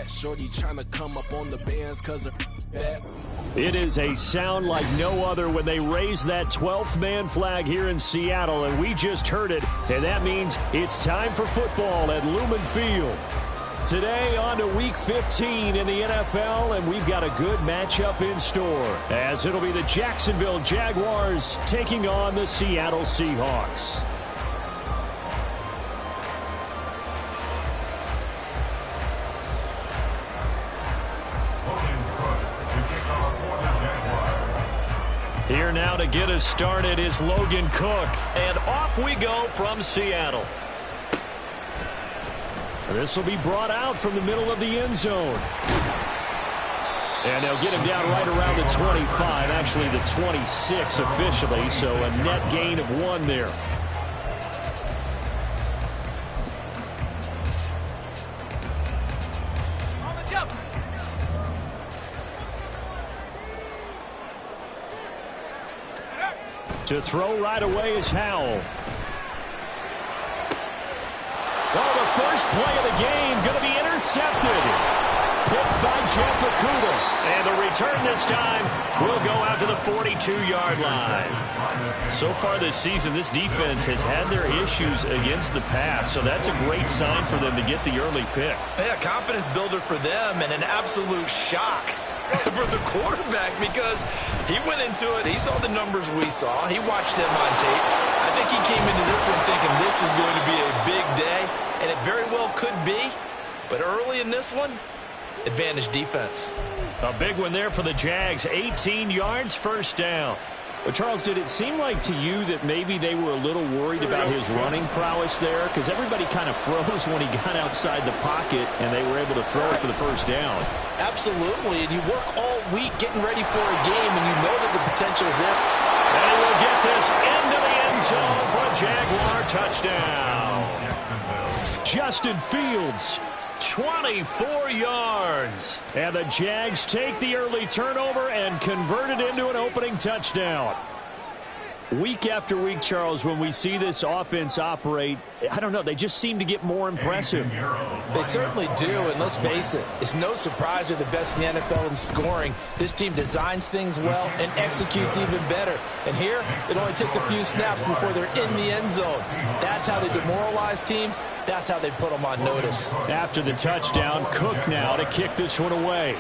Shorty trying to come up on the bands because of that. It is a sound like no other when they raise that 12th man flag here in Seattle, and we just heard it, and that means it's time for football at Lumen Field. Today on to Week 15 in the NFL, and we've got a good matchup in store, as it'll be the Jacksonville Jaguars taking on the Seattle Seahawks. Here now to get us started is Logan Cook. And off we go from Seattle. This will be brought out from the middle of the end zone. And they'll get him down right around the 25, actually the 26 officially, so a net gain of 1 there. To throw right away is Howell. Oh, the first play of the game going to be intercepted. Picked by Jeff Okudah. And the return this time will go out to the 42-yard line. So far this season, this defense has had their issues against the pass, so that's a great sign for them to get the early pick. Yeah, confidence builder for them and an absolute shock for the quarterback because he went into it. He saw the numbers we saw. He watched them on tape. I think he came into this one thinking this is going to be a big day, and it very well could be. But early in this one, advantage defense. A big one there for the Jags. 18 yards, first down. But, Charles, did it seem like to you that maybe they were a little worried about his running prowess there? Because everybody kind of froze when he got outside the pocket, and they were able to throw it for the first down. Absolutely, and you work all week getting ready for a game, and you know that the potential is there. And he will get this into the end zone for a Jaguar touchdown. Justin Fields, 24 yards. And the Jags take the early turnover and convert it into an opening touchdown. Week after week, Charles, when we see this offense operate, I don't know, they just seem to get more impressive. They certainly do, and let's face it, it's no surprise they're the best in the NFL in scoring. This team designs things well and executes even better. And here, it only takes a few snaps before they're in the end zone. That's how they demoralize teams. That's how they put them on notice. After the touchdown, Cook now to kick this one away.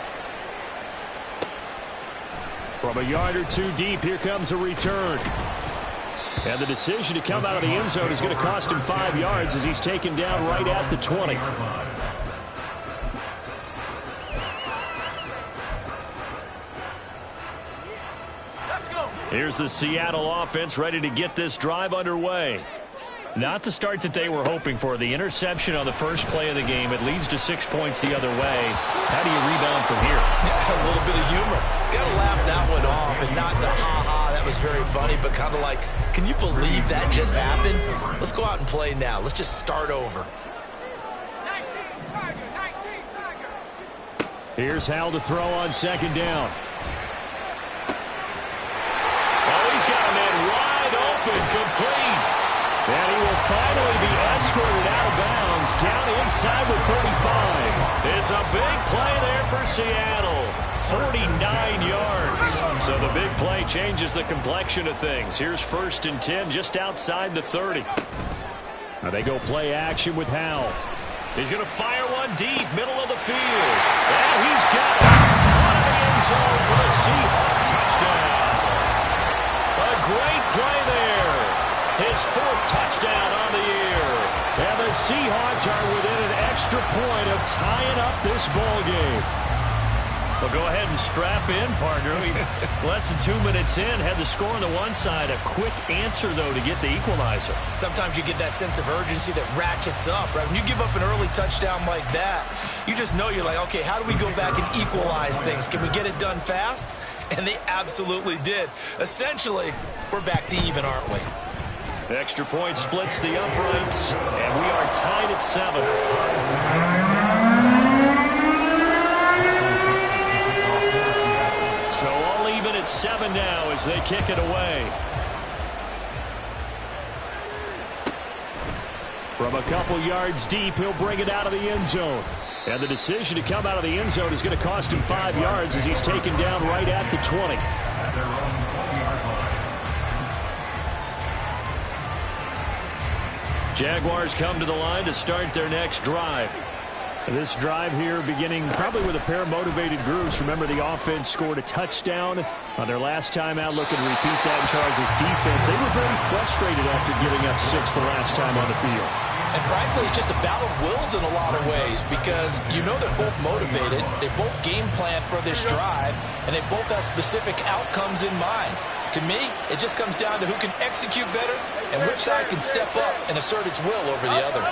From a yard or two deep, here comes a return. And the decision to come out of the end zone is going to cost him 5 yards as he's taken down right at the 20. Here's the Seattle offense ready to get this drive underway. Not the start that they were hoping for. The interception on the first play of the game. It leads to 6 points the other way. How do you rebound from here? Yeah, a little bit of humor. Got to laugh that one off and not the ha-ha. That was very funny, but kind of like, can you believe that just happened? Let's go out and play now. Let's just start over. Here's Howell to throw on second down. Oh, he's got a man wide open, complete. And he will finally be escorted out of bounds down inside the 35. It's a big play there for Seattle. 49 yards. So the big play changes the complexion of things. Here's 1st and 10 just outside the 30. Now they go play action with Howell. He's going to fire one deep, middle of the field. And he's got it. Out of the end zone for the Seahawks touchdown. A great play there. His 4th touchdown on the year. And the Seahawks are within an extra point of tying up this ball game. Well, go ahead and strap in, partner. Less than 2 minutes in, had the score on the one side. A quick answer, though, to get the equalizer. Sometimes you get that sense of urgency that ratchets up, right? When you give up an early touchdown like that, you just know you're like, okay, how do we go back and equalize things? Can we get it done fast? And they absolutely did. Essentially, we're back to even, aren't we? Extra point splits the uprights, and we are tied at 7. So all even at 7 now as they kick it away. From a couple yards deep, he'll bring it out of the end zone. And the decision to come out of the end zone is going to cost him 5 yards as he's taken down right at the 20. Jaguars come to the line to start their next drive. This drive here beginning probably with a pair of motivated groups. Remember, the offense scored a touchdown on their last time out. Looking to repeat that in Charles' defense. They were very frustrated after giving up 6 the last time on the field. And frankly, it's just a battle of wills in a lot of ways because you know they're both motivated. They both game plan for this drive, and they both have specific outcomes in mind. To me, it just comes down to who can execute better and which side can step up and assert its will over the other.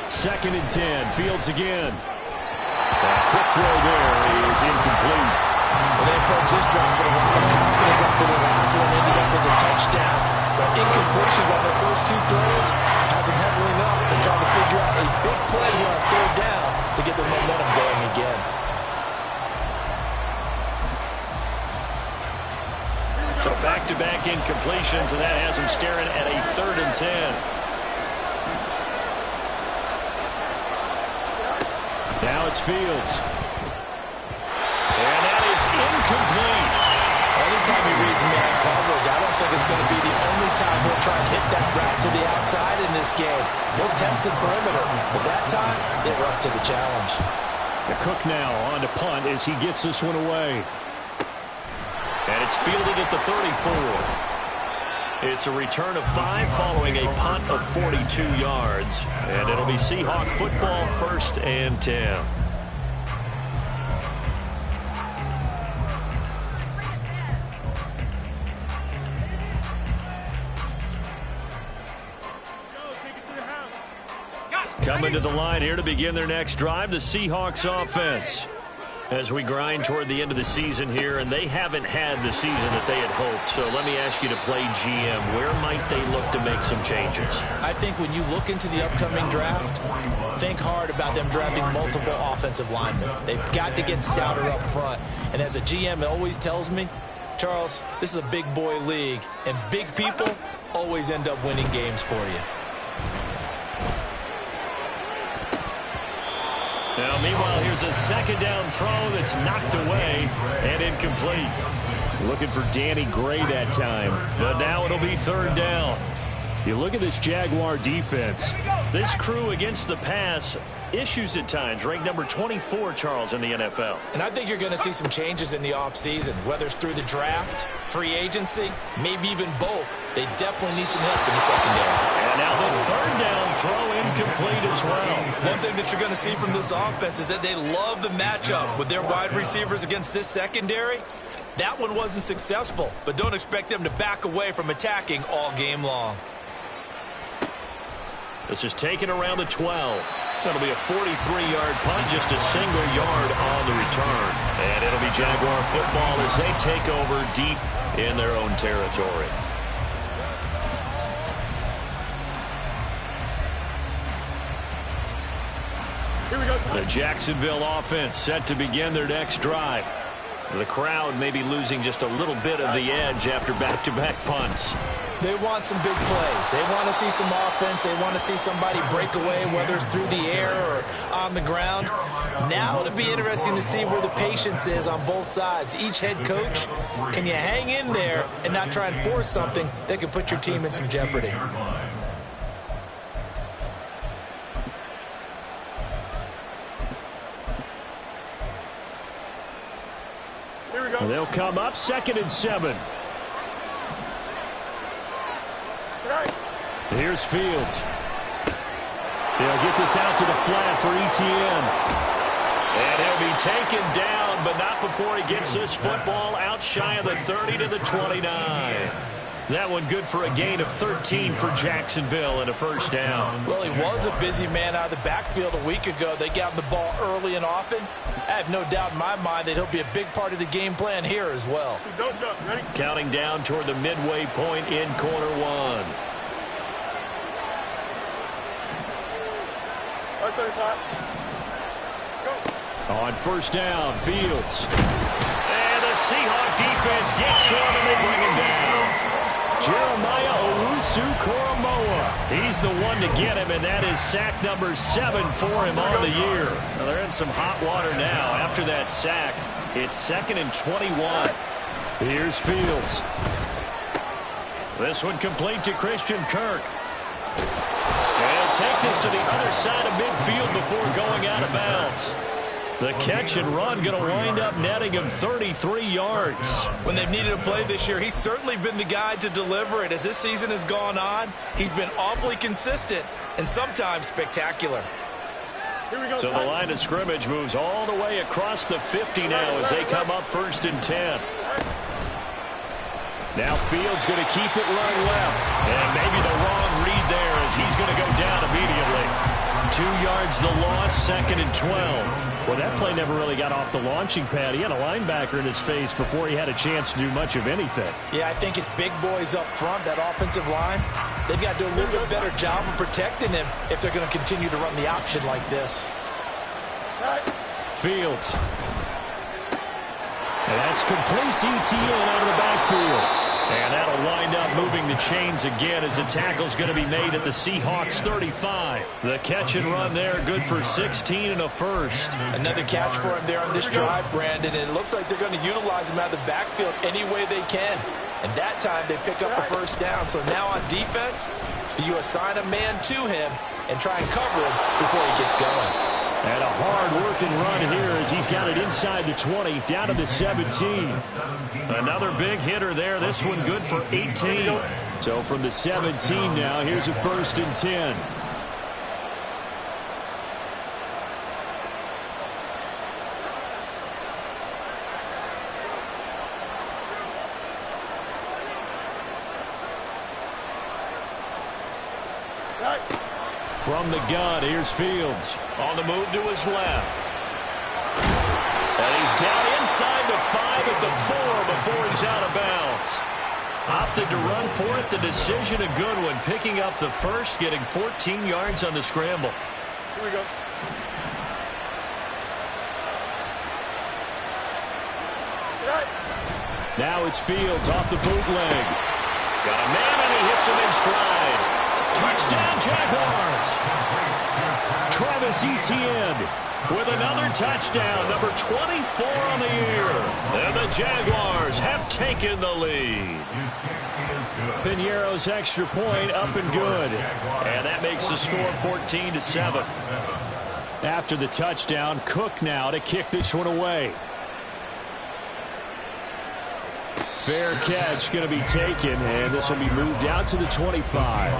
2nd and 10. Fields again. That quick throw there is incomplete. Well, they approached this drive with a lot of confidence after the last one ended up as a touchdown. But incompletions on their first 2 throws has them heavily up. They're trying to figure out a big play here on 3rd down to get their momentum going again. So back-to-back incompletions, and that has them staring at a 3rd and 10. Now it's Fields. And that is incomplete. Anytime he reads man coverage, I don't think it's going to be the only time he'll try and hit that route to the outside in this game. He'll test the perimeter, but that time, they were up to the challenge. The Cook now on to punt as he gets this one away. And it's fielded at the 34. It's a return of 5 following a punt of 42 yards. And it'll be Seahawk football, 1st and 10. Coming to the line here to begin their next drive, the Seahawks offense. As we grind toward the end of the season here, and they haven't had the season that they had hoped. So let me ask you to play GM. Where might they look to make some changes? I think when you look into the upcoming draft, think hard about them drafting multiple offensive linemen. They've got to get stouter up front. And as a GM, it always tells me, Charles, this is a big boy league, and big people always end up winning games for you. Now, meanwhile, here's a 2nd down throw that's knocked away and incomplete. Looking for Danny Gray that time, but now it'll be 3rd down. You look at this Jaguar defense. This crew against the pass, issues at times, ranked number 24, Charles, in the NFL. And I think you're going to see some changes in the offseason, whether it's through the draft, free agency, maybe even both. They definitely need some help in the secondary. And now the 3rd down throw incomplete as well. One thing that you're going to see from this offense is that they love the matchup with their wide receivers against this secondary. That one wasn't successful, but don't expect them to back away from attacking all game long. This is taken around the 12. That'll be a 43-yard punt, just a single yard on the return. And it'll be Jaguar football as they take over deep in their own territory. Here we go. The Jacksonville offense set to begin their next drive. The crowd may be losing just a little bit of the edge after back-to-back punts. They want some big plays. They want to see some offense. They want to see somebody break away, whether it's through the air or on the ground. Now it'll be interesting to see where the patience is on both sides. Each head coach, can you hang in there and not try and force something that could put your team in some jeopardy? Here we go. They'll come up 2nd and 7. Here's Fields. They'll get this out to the flat for Etienne. And he'll be taken down, but not before he gets this football out shy of the 30 to the 29. That one good for a gain of 13 for Jacksonville and a 1st down. Well, he was a busy man out of the backfield a week ago. They got him the ball early and often. I have no doubt in my mind that he'll be a big part of the game plan here as well. Don't jump. Ready? Counting down toward the midway point in quarter 1. 575. Go. On 1st down, Fields. And the Seahawk defense gets to him and they bring him down. Jeremiah Owusu-Koramoah. He's the one to get him, and that is sack number 7 for him on the year. Well, they're in some hot water now. After that sack, it's 2nd and 21. Here's Fields. This one complete to Christian Kirk. And he'll take this to the other side of midfield before going out of bounds. The catch and run going to wind up netting him 33 yards. When they've needed a play this year, he's certainly been the guy to deliver it. As this season has gone on, he's been awfully consistent and sometimes spectacular. Here we go. So the line of scrimmage moves all the way across the 50 now as they come up 1st and 10. Now Fields going to keep it run left. And maybe the wrong read there as he's going to go down immediately. 2 yards the loss, 2nd and 12. Well, that play never really got off the launching pad. He had a linebacker in his face before he had a chance to do much of anything. Yeah, I think it's big boys up front, that offensive line. They've got to do a little bit better job of protecting him if they're going to continue to run the option like this. Fields. And that's complete ETN out of the backfield. And that'll wind up moving the chains again as the tackle's going to be made at the Seahawks 35. The catch and run there, good for 16 and a first. Another catch for him there on this drive, Brandon, and it looks like they're going to utilize him out of the backfield any way they can. And that time they pick up the first down. So now on defense, you assign a man to him and try and cover him before he gets going. And a hard-working run here as he's got it inside the 20, down to the 17. Another big hitter there. This one good for 18. So from the 17 now, here's a 1st and 10. From the gun, here's Fields. On the move to his left. And he's down inside the 5 at the 4 before he's out of bounds. Opted to run for it. The decision a good one. Picking up the first, getting 14 yards on the scramble. Here we go. Now it's Fields off the bootleg. Got a man and he hits him in stride. Touchdown, Jaguars. Travis Etienne with another touchdown, number 24 on the year. And the Jaguars have taken the lead. Piñeiro's extra point up and good. And that makes the score 14-7. After the touchdown, Cook now to kick this one away. Fair catch going to be taken, and this will be moved out to the 25.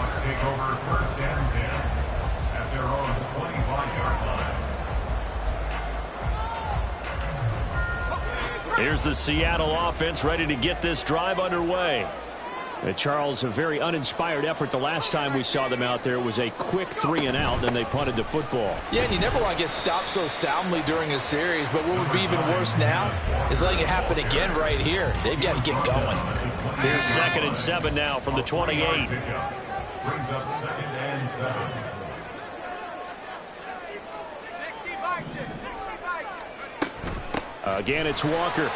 Here's the Seattle offense ready to get this drive underway. Charles, a very uninspired effort the last time we saw them out there. It was a quick 3 and out, and they punted the football. Yeah, and you never want to get stopped so soundly during a series, but what would be even worse now is letting it happen again right here. They've got to get going. Here's 2nd and 7 now from the 28. Brings up 2nd and 7. Again, it's Walker. Now,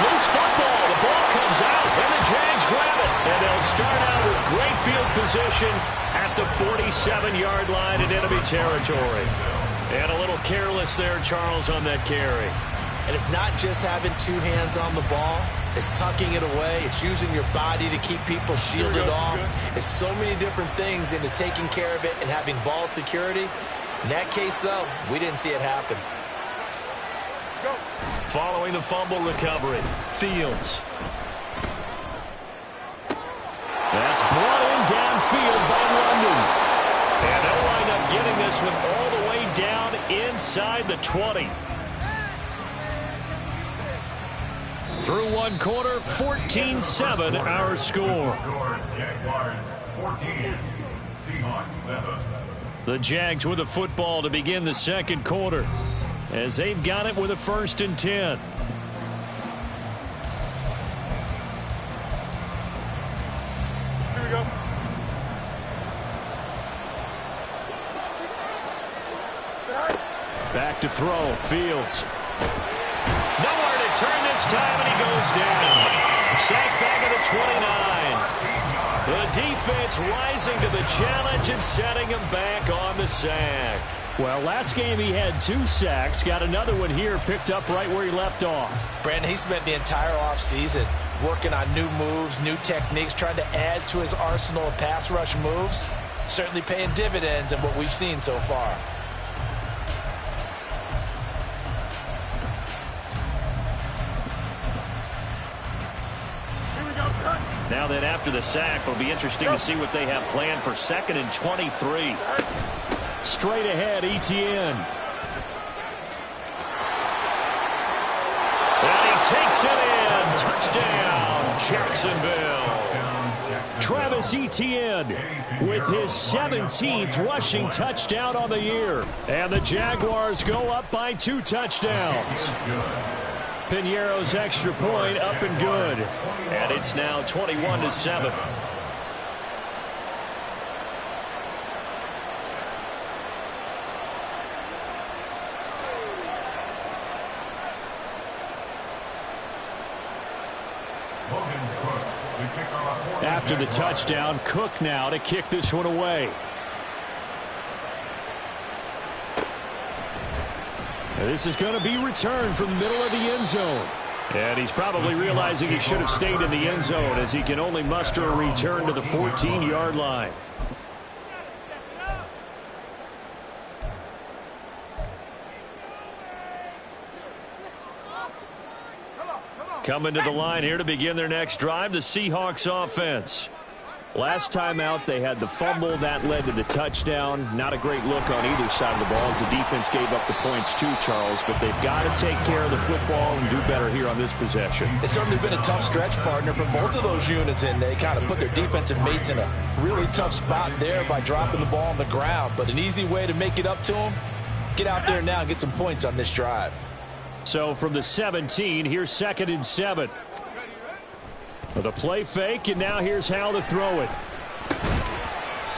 loose football. The ball comes out, and the Jags grab it. And they'll start out with great field position at the 47-yard line in enemy territory. And a little careless there, Charles, on that carry. And it's not just having 2 hands on the ball. It's tucking it away. It's using your body to keep people shielded off. It's so many different things into taking care of it and having ball security. In that case, though, we didn't see it happen. Following the fumble recovery, Fields. That's brought in downfield by London. And they'll wind up getting this one all the way down inside the 20. Through one quarter, 14-7 our score. Jaguars 14, Seahawks 7. The Jags with the football to begin the second quarter, as they've got it with a 1st and 10. Here we go. Back to throw, Fields. Nowhere to turn this time, and he goes down. Sacked back second and 29. The defense rising to the challenge and setting him back on the sack. Well, last game he had 2 sacks. Got another one here, picked up right where he left off. Brandon, he spent the entire offseason working on new moves, new techniques, trying to add to his arsenal of pass rush moves. Certainly paying dividends in what we've seen so far. Now then, after the sack, it'll be interesting to see what they have planned for second and 23. Straight ahead, Etienne. And he takes it in. Touchdown, Jacksonville. Travis Etienne with his 17th rushing touchdown on the year. And the Jaguars go up by 2 touchdowns. Piñeiro's extra point up and good. And it's now 21-7. After the touchdown, Cook now to kick this one away. This is going to be returned from the middle of the end zone. And he's probably realizing he should have stayed in the end zone as he can only muster a return to the 14-yard line. Coming to the line here to begin their next drive, the Seahawks offense. Last time out, they had the fumble. That led to the touchdown. Not a great look on either side of the ball as the defense gave up the points too, Charles. But they've got to take care of the football and do better here on this possession. It's certainly been a tough stretch, partner, for both of those units, and they kind of put their defensive mates in a really tough spot there by dropping the ball on the ground. But an easy way to make it up to them, get out there now and get some points on this drive. So from the 17, here's 2nd and 7. The play fake, and now here's how to throw it.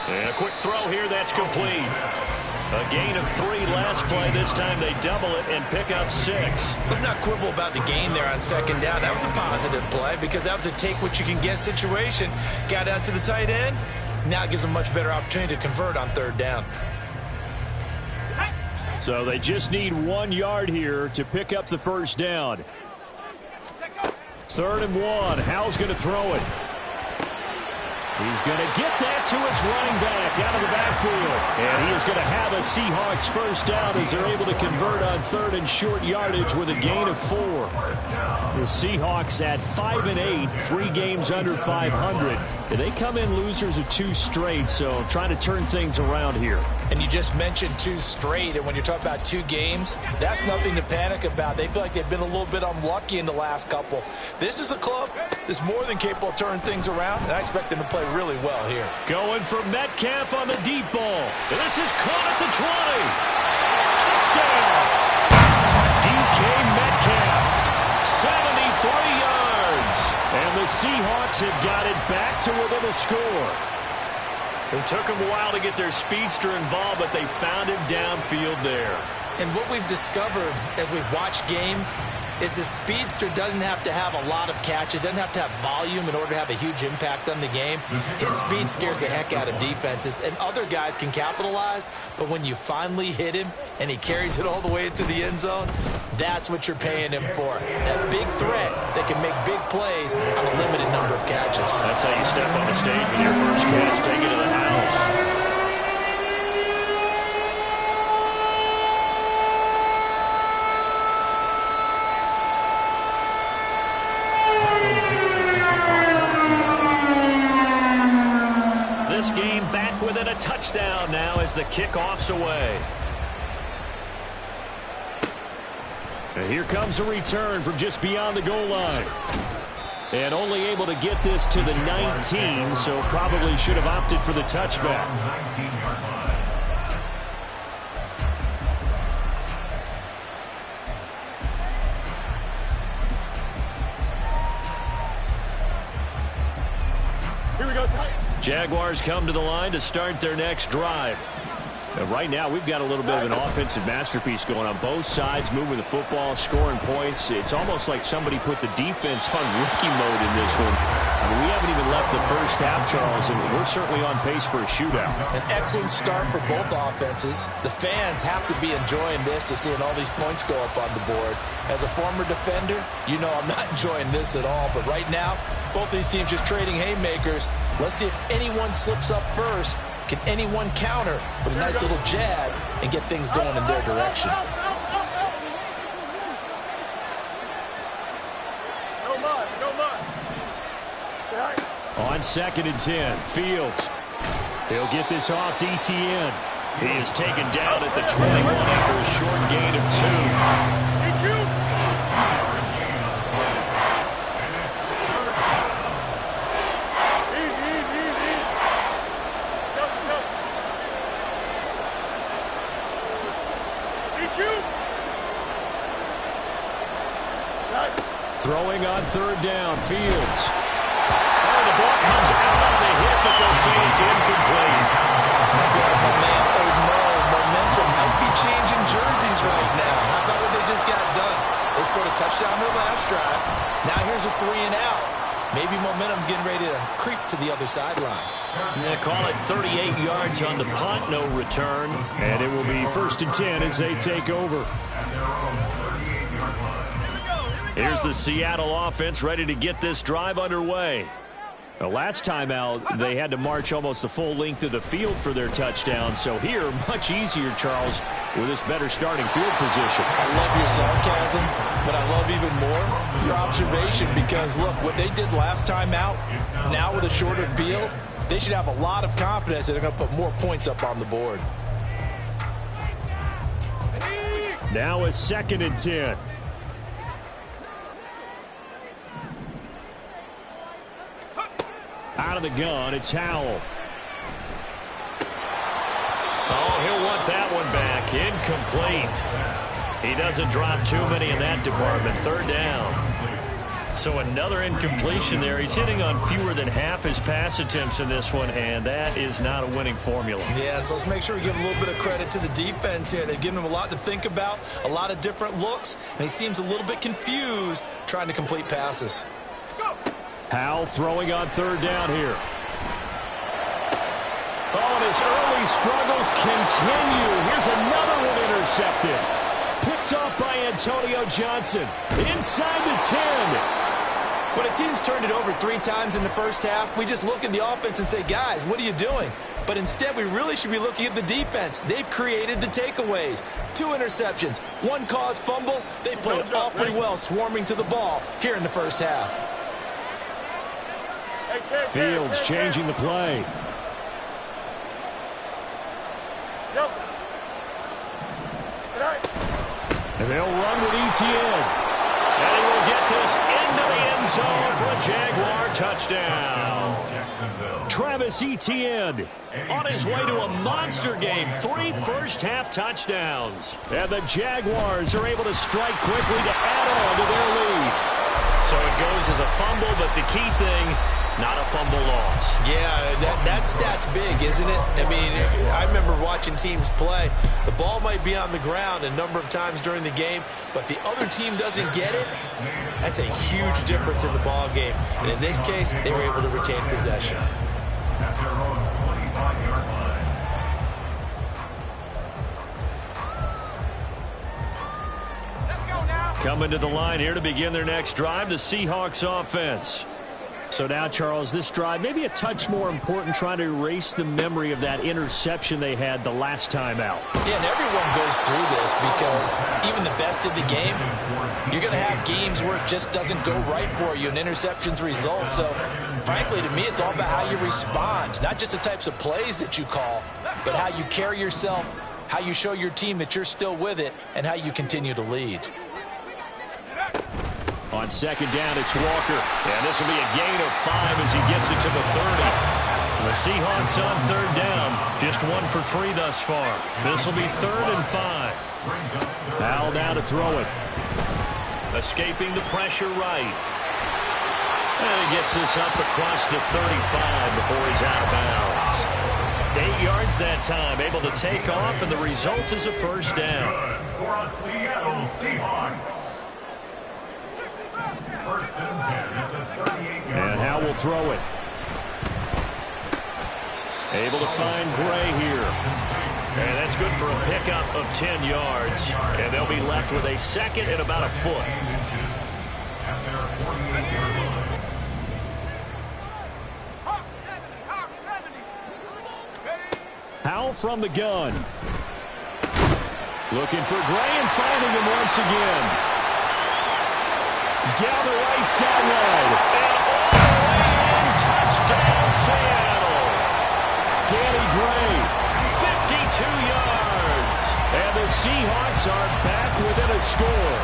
And a quick throw here, that's complete. A gain of 3 last play. This time they double it and pick up 6. Let's not quibble about the gain there on 2nd down. That was a positive play because that was a take-what-you-can-get situation. Got out to the tight end. Now it gives them much better opportunity to convert on 3rd down. So they just need 1 yard here to pick up the first down. 3rd and 1. Howell's going to throw it. He's going to get that to his running back out of the backfield. And he is going to have a Seahawks first down as they're able to convert on 3rd and short yardage with a gain of 4. The Seahawks at 5-8, 3 games under 500. And they come in losers of 2 straight, so trying to turn things around here. And you just mentioned 2 straight, and when you're talking about 2 games, that's nothing to panic about. They feel like they've been a little bit unlucky in the last couple. This is a club that's more than capable of turning things around, and I expect them to play really well here. Going for Metcalf on the deep ball. This is caught at the 20. Touchdown! DK Metcalf, 73 yards. And the Seahawks have got it back to within a score. It took them a while to get their speedster involved, but they found him downfield there. And what we've discovered as we've watched games is the speedster doesn't have to have a lot of catches, doesn't have to have volume in order to have a huge impact on the game. His speed scares the heck out of defenses, and other guys can capitalize, but when you finally hit him and he carries it all the way into the end zone, that's what you're paying him for. That big threat that can make big plays on a limited number of catches. That's how you step on the stage with your first catch, take it to the house. Game back within a touchdown now as the kickoff's away. And here comes a return from just beyond the goal line. And only able to get this to the 19, so probably should have opted for the touchback. Here we go. Jaguars come to the line to start their next drive. And right now, we've got a little bit of an offensive masterpiece going on both sides, moving the football, scoring points. It's almost like somebody put the defense on rookie mode in this one. I mean, we haven't even left the first half, Charles, and we're certainly on pace for a shootout. An excellent start for both offenses. The fans have to be enjoying this to seeing all these points go up on the board. As a former defender, you know I'm not enjoying this at all. But right now, both these teams just trading haymakers. Let's see if anyone slips up first. Can anyone counter with a nice little jab and get things going in their direction? On 2nd and 10, Fields. He'll get this off to Etienne. He is taken down at the 21 after a short gain of 2. Throwing on 3rd down, Fields. The ball comes out on the hit, but they'll say it's incomplete. Momentum might be changing jerseys right now. How about what they just got done? They scored a touchdown their last drive. Now here's a 3 and out. Maybe momentum's getting ready to creep to the other sideline. Yeah, call it 38 yards on the punt, no return. And it will be 1st and 10 as they take over. Here's the Seattle offense ready to get this drive underway. The last time out, they had to march almost the full length of the field for their touchdown. So here, much easier, Charles, with this better starting field position. I love your sarcasm, but I love even more your observation because, look, what they did last time out, now with a shorter field, they should have a lot of confidence that they're going to put more points up on the board. Now a 2nd and 10. Out of the gun, it's Howell. Oh, he'll want that one back. Incomplete. He doesn't drop too many in that department. 3rd down. So another incompletion there. He's hitting on fewer than half his pass attempts in this one, and that is not a winning formula. Yeah, so let's make sure we give a little bit of credit to the defense here. They've given him a lot to think about, a lot of different looks, and he seems a little bit confused trying to complete passes. Howell throwing on 3rd down here. Oh, and his early struggles continue. Here's another one intercepted. Picked off by Antonio Johnson. Inside the 10. When a team's turned it over 3 times in the first half, we just look at the offense and say, guys, what are you doing? But instead, we really should be looking at the defense. They've created the takeaways. 2 interceptions, 1 caused fumble. They played awfully well swarming to the ball here in the first half. Fields changing the play. And they'll run with Etienne. And he will get this into the end zone for a Jaguar touchdown. Travis Etienne on his way to a monster game. 3 first-half touchdowns. And the Jaguars are able to strike quickly to add on to their lead. So it goes as a fumble, but the key thing, not a fumble loss. Yeah, that stat's big, isn't it? I mean, I remember watching teams play. The ball might be on the ground a number of times during the game, but the other team doesn't get it. That's a huge difference in the ball game. And in this case, they were able to retain possession. At their own 25-yard line. Coming to the line here to begin their next drive, the Seahawks offense. So now, Charles, this drive maybe a touch more important, trying to erase the memory of that interception they had the last time out. Yeah, and everyone goes through this because even the best of the game, you're going to have games where it just doesn't go right for you and interceptions result. So, frankly, to me, it's all about how you respond, not just the types of plays that you call, but how you carry yourself, how you show your team that you're still with it, and how you continue to lead. On 2nd down, it's Walker. And this will be a gain of 5 as he gets it to the 30. The Seahawks on 3rd down. Just 1 for 3 thus far. This will be 3rd and 5. Howell down to throw it. Escaping the pressure right. And he gets this up across the 35 before he's out of bounds. 8 yards that time, able to take off, and the result is a first down. For a Seattle Seahawks. First and 10 at the 38-yard line. And Howell will throw it. Able to find Gray here. And that's good for a pickup of 10 yards. And they'll be left with a second and about a foot. At their 48-yard line. Howell from the gun. Looking for Gray and finding him once again. Down the right sideline. And all the way in. Touchdown, Seattle. Danny Gray, 52 yards. And the Seahawks are back within a score.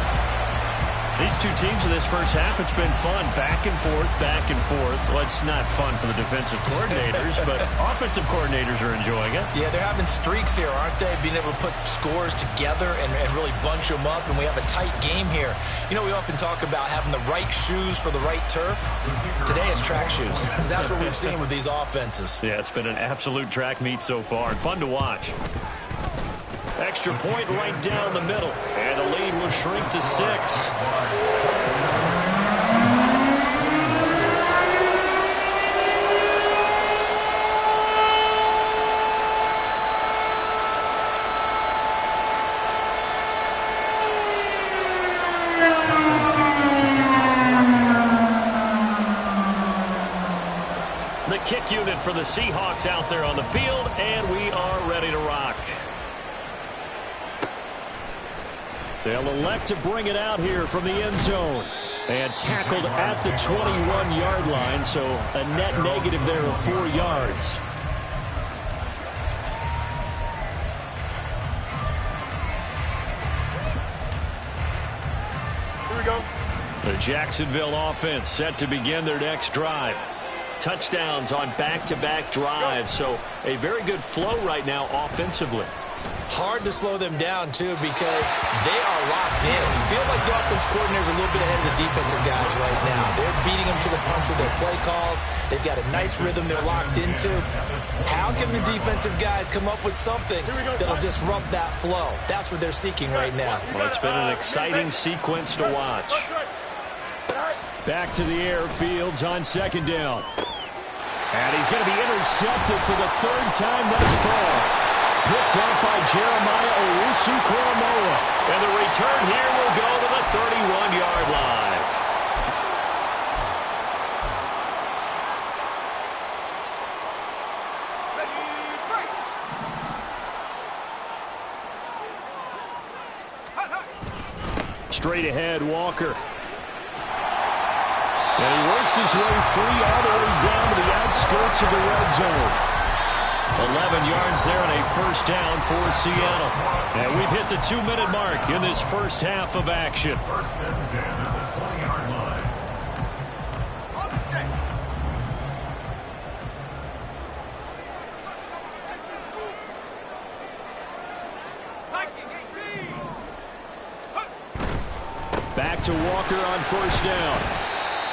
These two teams in this first half, it's been fun. Back and forth, back and forth. Well, it's not fun for the defensive coordinators, but offensive coordinators are enjoying it. Yeah, they're having streaks here, aren't they? Being able to put scores together and really bunch them up, and we have a tight game here. You know, we often talk about having the right shoes for the right turf. Today it's track shoes. That's what we've seen with these offenses. Yeah, it's been an absolute track meet so far, and fun to watch. Extra point right down the middle, and the lead will shrink to 6. The kick unit for the Seahawks out there on the field, and we are ready to rock. They'll elect to bring it out here from the end zone. And tackled at the 21-yard line, so a net negative there of 4 yards. Here we go. The Jacksonville offense set to begin their next drive. Touchdowns on back-to-back drives, so a very good flow right now offensively. Hard to slow them down, too, because they are locked in. You feel like the offense coordinator is a little bit ahead of the defensive guys right now. They're beating them to the punch with their play calls. They've got a nice rhythm they're locked into. How can the defensive guys come up with something that'll disrupt that flow? That's what they're seeking right now. Well, it's been an exciting sequence to watch. Back to the air, Fields on second down. And he's going to be intercepted for the third time thus far. Picked up by Jeremiah Owusu-Koramoah. And the return here will go to the 31-yard line. Straight ahead, Walker. And he works his way free all the way down to the outskirts of the red zone. 11 yards there and a first down for Seattle. And we've hit the 2-minute mark in this first half of action. First and 10 at the 20-yard line. Back to Walker on first down.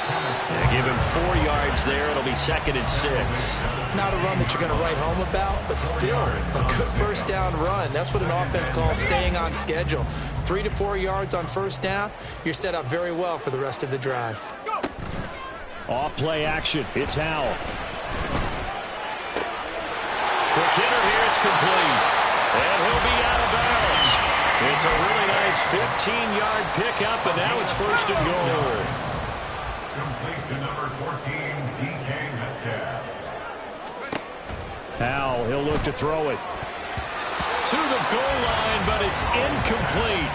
And give him 4 yards there. It'll be second and 6. Not a run that you're going to write home about, but still a good first down run. That's what an offense calls staying on schedule. 3 to 4 yards on first down. You're set up very well for the rest of the drive. Off play action. It's Howell. Quick hitter here. It's complete. And he'll be out of bounds. It's a really nice 15-yard pickup, and now it's first and goal. Complete to number 14, DK Metcalf. Howell, he'll look to throw it. To the goal line, but it's incomplete.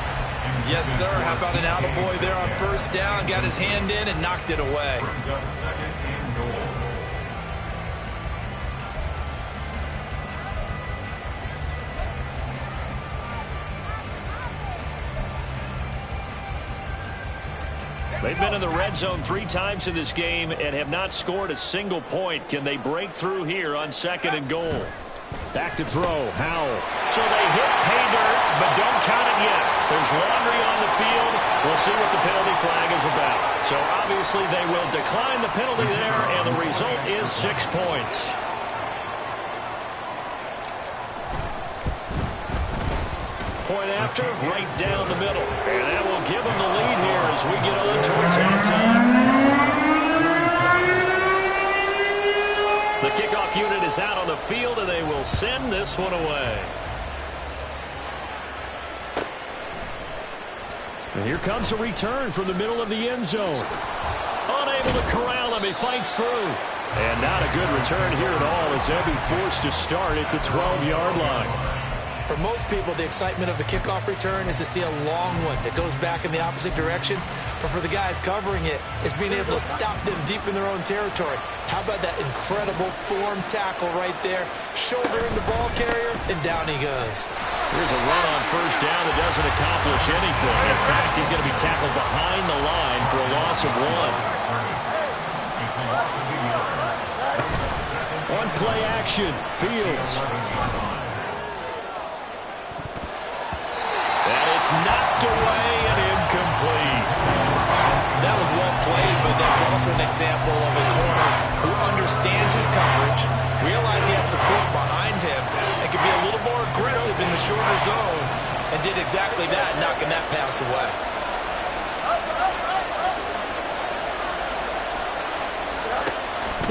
Yes, sir. How about an attaboy there on first down? Got his hand in and knocked it away. Brings up second and goal. They've been in the red zone 3 times in this game and have not scored a single point. Can they break through here on second and goal? Back to throw, Howell. So they hit pay dirt, but don't count it yet. There's laundry on the field. We'll see what the penalty flag is about. So obviously they will decline the penalty there, and the result is 6 points. point after, right down the middle. And that will give them the lead here as we get on towards halftime. The kickoff unit is out on the field, and they will send this one away. And here comes a return from the middle of the end zone. Unable to corral him. He fights through. And not a good return here at all as they'll be forced to start at the 12-yard line. For most people, the excitement of a kickoff return is to see a long one that goes back in the opposite direction. But for the guys covering it, it's being able to stop them deep in their own territory. How about that incredible form tackle right there? Shouldering the ball carrier, and down he goes. Here's a run on first down that doesn't accomplish anything. In fact, he's going to be tackled behind the line for a loss of 1. On play action, Fields. And it's knocked away and incomplete. That was well played, but that's also an example of a corner who understands his coverage, realized he had support behind him, and could be a little more aggressive in the shorter zone, and did exactly that, knocking that pass away.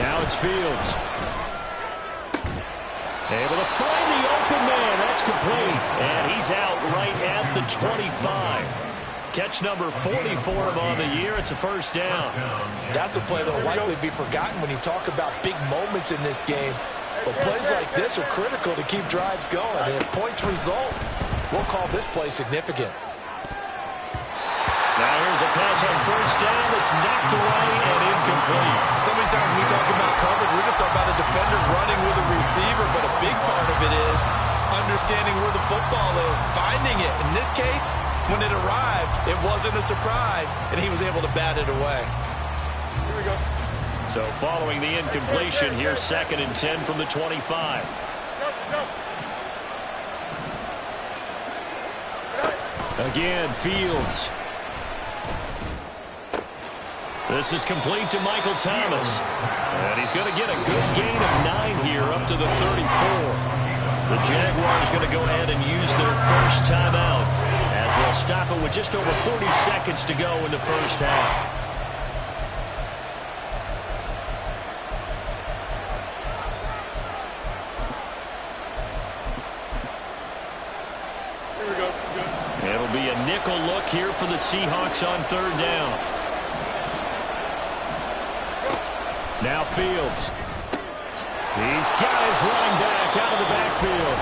Now it's Fields. Able to find the open man. That's complete. And he's out right at the 25. Catch number 40 for him on the year. It's a first down. That's a play that will likely be forgotten when you talk about big moments in this game. But plays like this are critical to keep drives going. And if points result, we'll call this play significant. Now here's a pass on first down that's knocked away and incomplete. So many times when we talk about coverage, we're just talking about a defender running with a receiver, but a big part of it is understanding where the football is, finding it. In this case, when it arrived, it wasn't a surprise, and he was able to bat it away. Here we go. So following the incompletion, here's 2nd and 10 from the 25. Again, Fields. This is complete to Michael Thomas. And he's going to get a good gain of 9 here up to the 34. The Jaguars going to go ahead and use their first timeout as they'll stop it with just over 40 seconds to go in the first half. Here we go. Good. It'll be a nickel look here for the Seahawks on 3rd down. Now Fields. He's got his running back out of the backfield.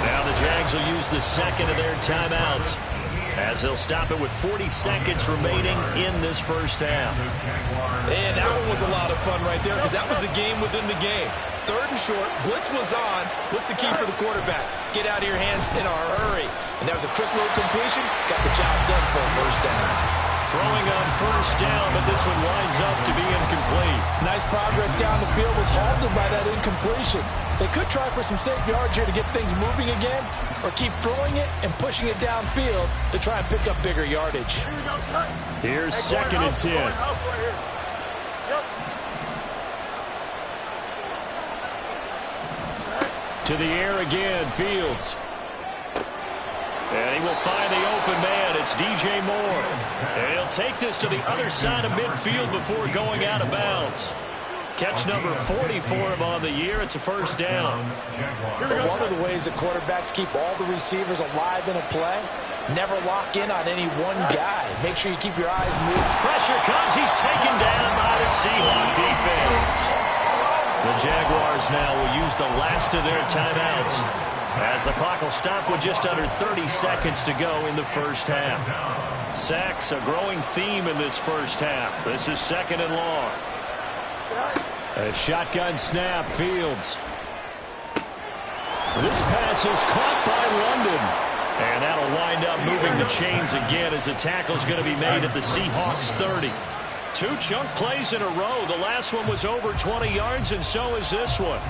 Now the Jags will use the 2nd of their timeouts as they'll stop it with 40 seconds remaining in this first half. And that one was a lot of fun right there because that was the game within the game. 3rd and short, blitz was on. What's the key for the quarterback? Get out of your hands in a hurry. And that was a quick little completion. Got the job done for a first down. Throwing on first down, but this one winds up to be incomplete. Nice progress down the field was halted by that incompletion. They could try for some safe yards here to get things moving again, or keep throwing it and pushing it downfield to try and pick up bigger yardage. Here's 2nd and 10. To the air again, Fields. And he will find the open man. It's DJ Moore. And he'll take this to the other side of midfield before going out of bounds. Catch number 40 for him on the year. It's a first down. One of the ways that quarterbacks keep all the receivers alive in a play, never lock in on any one guy. Make sure you keep your eyes moved. Pressure comes. He's taken down by the Seahawks defense. The Jaguars now will use the last of their timeouts as the clock will stop with just under 30 seconds to go in the first half. Sacks, a growing theme in this first half. This is 2nd and long. A shotgun snap, Fields. This pass is caught by London. And that'll wind up moving the chains again as the tackle's going to be made at the Seahawks 30. 2 chunk plays in a row. The last one was over 20 yards, and so is this one.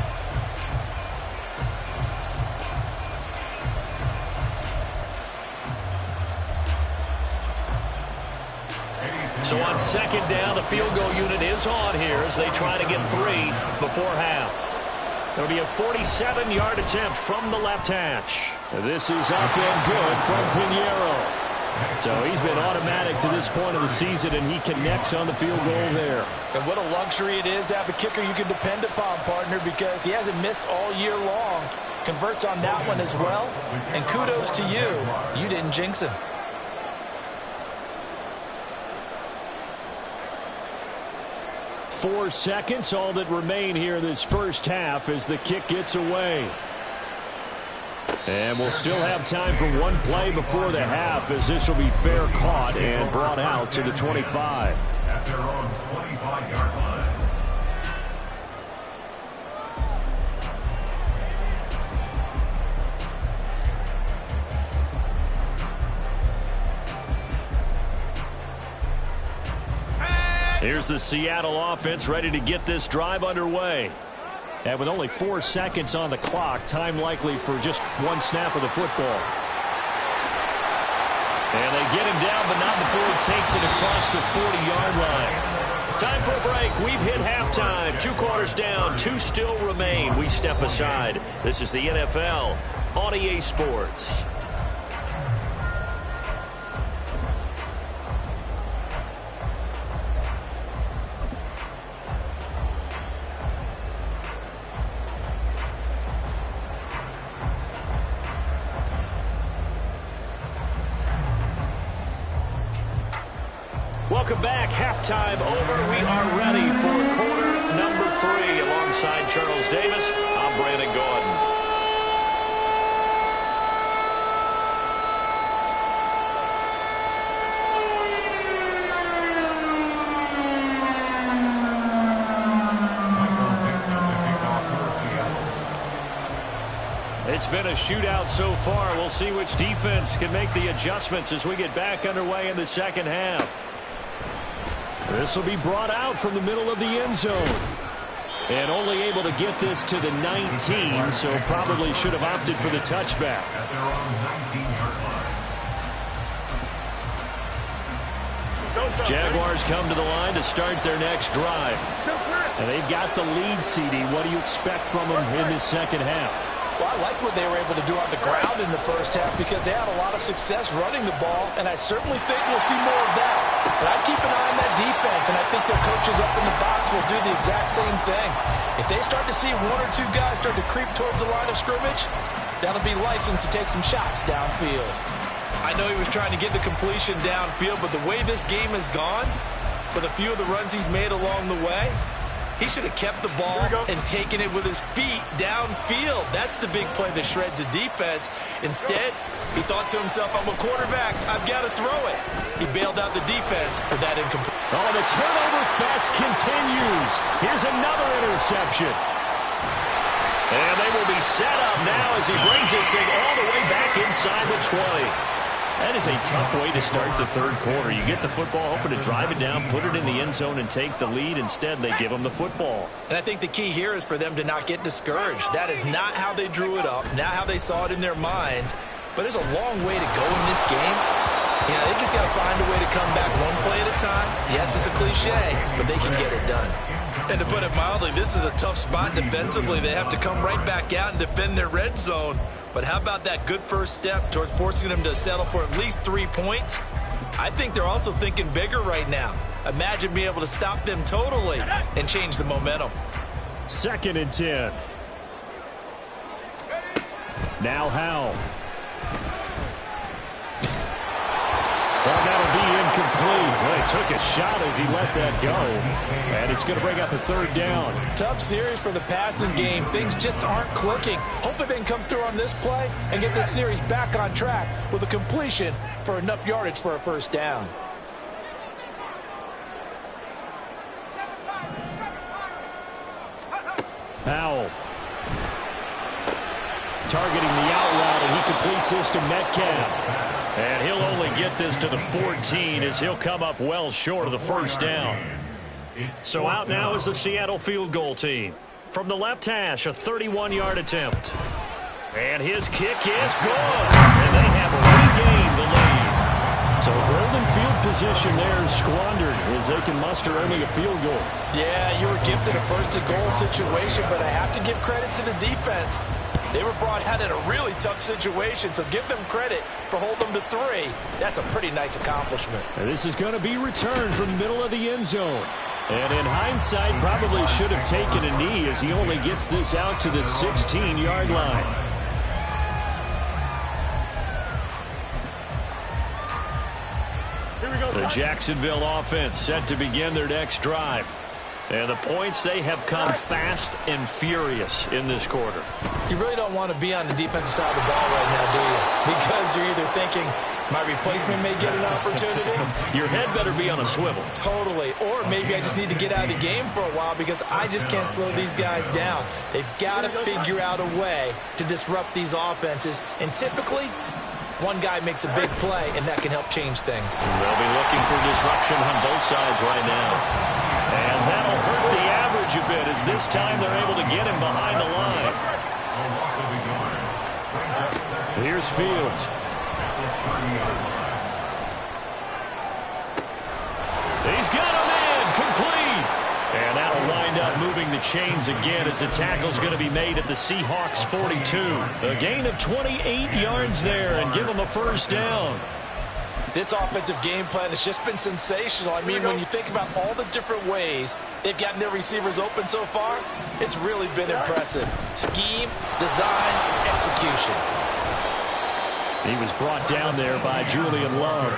So on 2nd down, the field goal unit is on here as they try to get 3 before half. It'll be a 47-yard attempt from the left hash. This is up and good from Pinheiro. So he's been automatic to this point of the season, and he connects on the field goal there. And what a luxury it is to have a kicker you can depend upon, partner, because he hasn't missed all year long. Converts on that one as well. And kudos to you. You didn't jinx him. Four seconds, all that remain here this first half as the kick gets away. And we'll still have time for one play before the half, as this will be fair caught and brought out to the 25. At their own 25-yard line. Here's the Seattle offense ready to get this drive underway. And with only 4 seconds on the clock, time likely for just one snap of the football. And they get him down, but not before he takes it across the 40-yard line. Time for a break. We've hit halftime. 2 quarters down, 2 still remain. We step aside. This is the NFL on EA Sports. Welcome back. Halftime over. We are ready for quarter number 3. Alongside Charles Davis, I'm Brandon Gordon. It's been a shootout so far. We'll see which defense can make the adjustments as we get back underway in the second half. This will be brought out from the middle of the end zone. And only able to get this to the 19, so probably should have opted for the touchback. At their own 19-yard line. Jaguars come to the line to start their next drive. And they've got the lead, CD. What do you expect from them in this second half? Well, I like what they were able to do on the ground in the first half because they had a lot of success running the ball, and I certainly think we'll see more of that. But I'd keep an eye on that defense, and I think their coaches up in the box will do the exact same thing. If they start to see 1 or 2 guys start to creep towards the line of scrimmage, that'll be licensed to take some shots downfield. I know he was trying to get the completion downfield, but the way this game has gone, with a few of the runs he's made along the way, he should have kept the ball and taken it with his feet downfield. That's the big play that shreds a defense. Instead, he thought to himself, I'm a quarterback. I've got to throw it. He bailed out the defense for that incomplete. Oh, the turnover fest continues. Here's another interception. And they will be set up now as he brings this thing all the way back inside the 20. That is a tough way to start the third quarter. You get the football, hoping to drive it down, put it in the end zone, and take the lead. Instead, they give them the football. And I think the key here is for them to not get discouraged. That is not how they drew it up, not how they saw it in their mind. But there's a long way to go in this game. You know, they just got to find a way to come back one play at a time. Yes, it's a cliche, but they can get it done. And to put it mildly, this is a tough spot defensively. They have to come right back out and defend their red zone. But how about that good first step towards forcing them to settle for at least 3 points? I think they're also thinking bigger right now. Imagine being able to stop them totally and change the momentum. 2nd and 10. Now Howell. Well, that'll be incomplete. Well, he took a shot as he let that go. And it's going to bring up a 3rd down. Tough series for the passing game. Things just aren't clicking. Hoping they can come through on this play and get this series back on track with a completion for enough yardage for a 1st down. Howell. Targeting the out route, and he completes this to Metcalf. And he'll only get this to the 14 as he'll come up well short of the 1st down. So out now is the Seattle field goal team. From the left hash, a 31-yard attempt. And his kick is good. And they have regained the lead. So golden field position there is squandered as they can muster only a field goal. Yeah, you were gifted a 1st-and-goal situation, but I have to give credit to the defense. They were brought out in a really tough situation, so give them credit for holding them to 3. That's a pretty nice accomplishment. And this is going to be returned from the middle of the end zone. And in hindsight, probably should have taken a knee as he only gets this out to the 16-yard line. The Jacksonville offense set to begin their next drive. And the points, they have come fast and furious in this quarter. You really don't want to be on the defensive side of the ball right now, do you? Because you're either thinking, my replacement may get an opportunity. Your head better be on a swivel. Totally. Or maybe I just need to get out of the game for a while because I just can't slow these guys down. They've got to figure out a way to disrupt these offenses. And typically, one guy makes a big play, and that can help change things. They'll be looking for disruption on both sides right now. And that'll hurt the average a bit as this time they're able to get him behind the line. Here's Fields. He's got him in, complete. And that'll wind up moving the chains again as the tackle's going to be made at the Seahawks 42. A gain of 28 yards there and give them a first down. This offensive game plan has just been sensational. I mean, when you think about all the different ways they've gotten their receivers open so far, it's really been impressive. Scheme, design, execution. He was brought down there by Julian Love.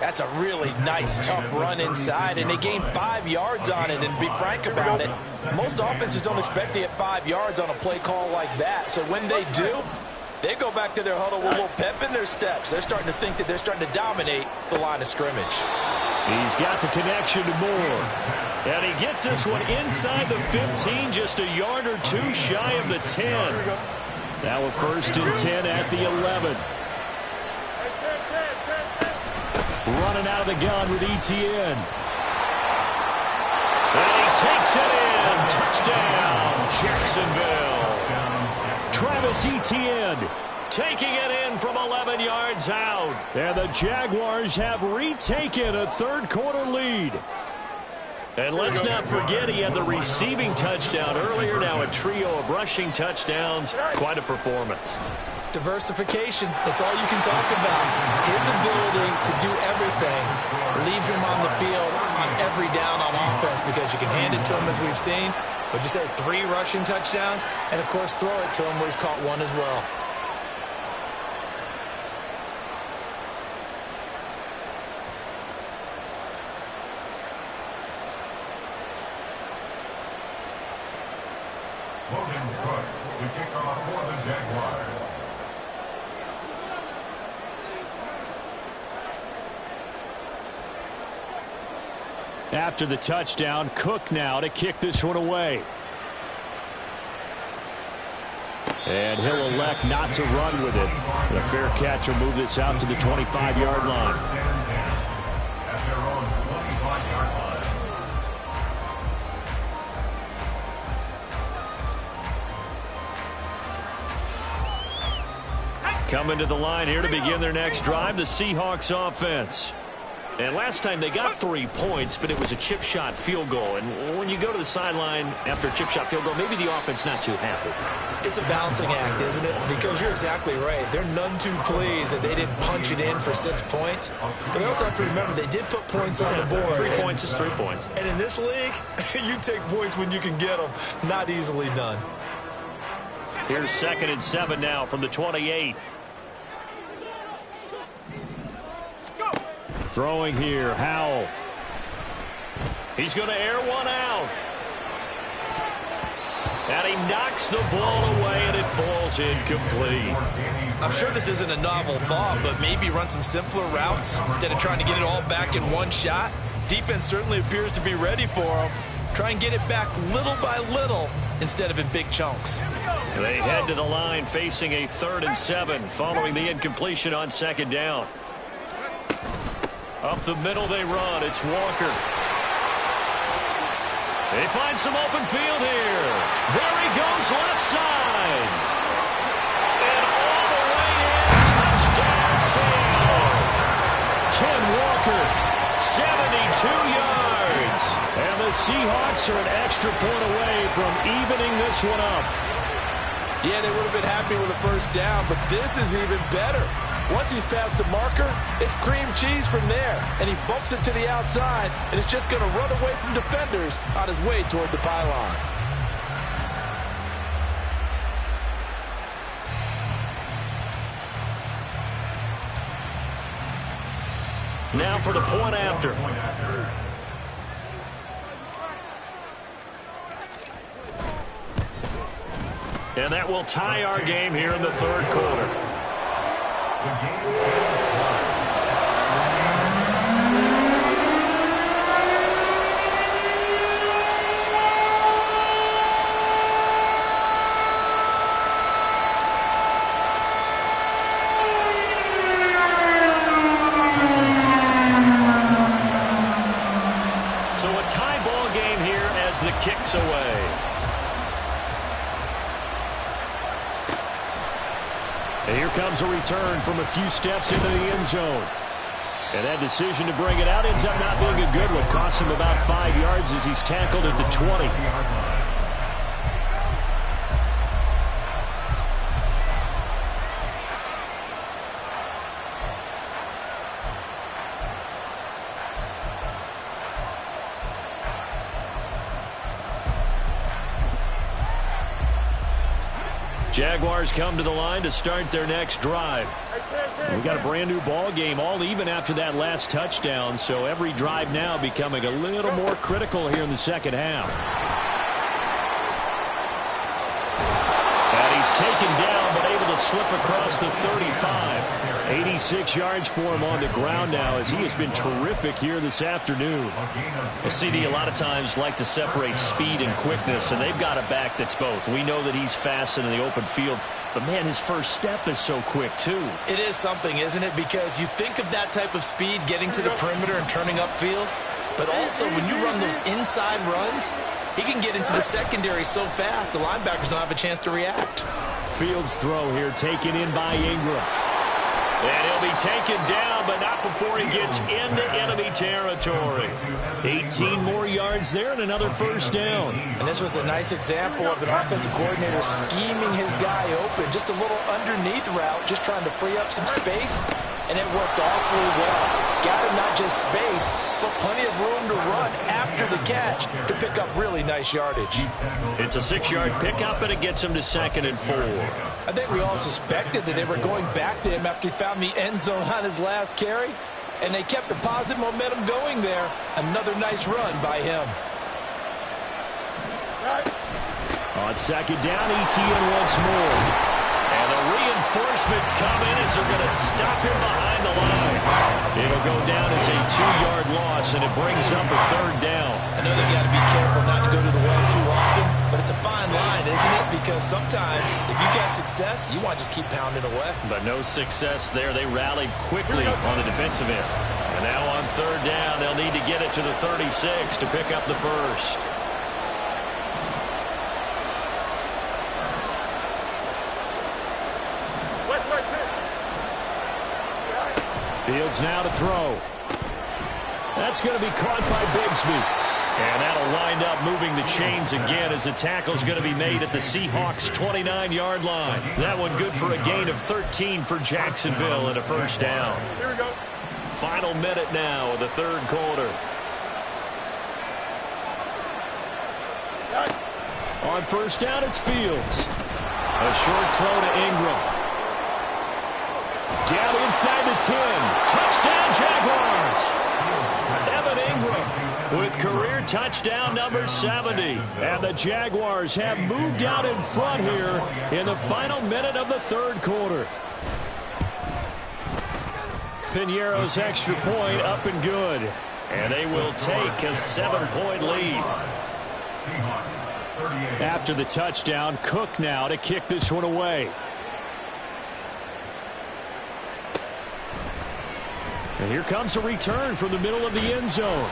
That's a really nice, tough run inside, and they gained 5 yards on it. And to be frank about it, most offenses don't expect to get 5 yards on a play call like that. So when they do, they go back to their huddle with a little pep in their steps. They're starting to think that they're starting to dominate the line of scrimmage. He's got the connection to Moore. And he gets this one inside the 15, just a yard or two shy of the 10. Now a 1st and 10 at the 11. Running out of the gun with Etienne. And he takes it in. Touchdown, Jacksonville. Travis Etienne taking it in from 11 yards out. And the Jaguars have retaken a third-quarter lead. And let's not forget he had the receiving touchdown earlier. Now a trio of rushing touchdowns. Quite a performance. Diversification, that's all you can talk about. His ability to do everything leaves him on the field on every down on offense because you can hand it to him as we've seen. But you said 3 rushing touchdowns, and of course throw it to him where he's caught 1 as well. Logan Cook to kick off for the Jaguars. After the touchdown, Cook now to kick this one away. And he'll elect not to run with it. The fair catch will move this out to the 25-yard line. At their own 25-yard line. Coming to the line here to begin their next drive, the Seahawks offense. And last time they got 3 points, but it was a chip shot field goal. And when you go to the sideline after a chip shot field goal, maybe the offense not too happy. It's a balancing act, isn't it? Because you're exactly right. They're none too pleased that they didn't punch it in for 6 points. But they also have to remember they did put points on the board. 3 points is 3 points. And in this league, you take points when you can get them. Not easily done. Here's 2nd and 7 now from the 28. Throwing here, Howell. He's going to air one out. And he knocks the ball away, and it falls incomplete. I'm sure this isn't a novel thought, but maybe run some simpler routes instead of trying to get it all back in one shot. Defense certainly appears to be ready for him. Try and get it back little by little instead of in big chunks. They head to the line facing a 3rd and 7 following the incompletion on 2nd down. Up the middle they run. It's Walker. They find some open field here. There he goes left side. And all the way in. Touchdown, Seattle. Ken Walker, 72 yards. And the Seahawks are an extra point away from evening this one up. Yeah, they would have been happy with a first down, but this is even better. Once he's past the marker, it's cream cheese from there, and he bumps it to the outside, and it's just going to run away from defenders on his way toward the pylon. Now for the point after. And that will tie our game here in the third quarter. So a tie ball game here as the kick's away. And here comes a return from a few steps into the end zone. And that decision to bring it out ends up not being a good one. Costs him about 5 yards as he's tackled at the 20. Jaguars come to the line to start their next drive. We got a brand new ball game, all even after that last touchdown, so every drive now becoming a little more critical here in the second half. And he's taken down, but able to slip across the 35. 86 yards for him on the ground now, as he has been terrific here this afternoon. Well, CD, a lot of times like to separate speed and quickness, and they've got a back that's both. We know that he's fast in the open field, but, man, his first step is so quick, too. It is something, isn't it? Because you think of that type of speed getting to the perimeter and turning upfield, but also when you run those inside runs, he can get into the secondary so fast the linebackers don't have a chance to react. Fields throw here taken in by Ingram. And he'll be taken down, but not before he gets into enemy territory. 18 more yards there and another first down. And this was a nice example of an offensive coordinator scheming his guy open. Just a little underneath route, just trying to free up some space. And it worked awfully well. Got him not just space, but plenty of room to run after the catch to pick up really nice yardage. It's a 6-yard pickup, and it gets him to 2nd and 4. I think we all suspected that they were going back to him after he found the end zone on his last carry, and they kept the positive momentum going there. Another nice run by him. On 2nd down, ETN once more. And the reinforcements come in as they're going to stop him behind the line. It'll go down as a 2-yard loss, and it brings up a 3rd down. I know they've got to be careful not to go to the well too often, but it's a fine line, isn't it? Because sometimes, if you got success, you want to just keep pounding away. But no success there. They rallied quickly on the defensive end. And now on 3rd down, they'll need to get it to the 36 to pick up the first. Fields now to throw. That's going to be caught by Bigsby. And that'll wind up moving the chains again as the tackle's going to be made at the Seahawks' 29-yard line. That one good for a gain of 13 for Jacksonville and a first down. Here we go. Final minute now of the third quarter. On first down, it's Fields. A short throw to Ingram. Down inside the 10. Touchdown, Jaguars. Evan Ingram with career touchdown number 70. And the Jaguars have moved out in front here in the final minute of the third quarter. Piñeiro's extra point up and good. And they will take a 7-point lead. After the touchdown, Cook now to kick this one away. And here comes a return from the middle of the end zone.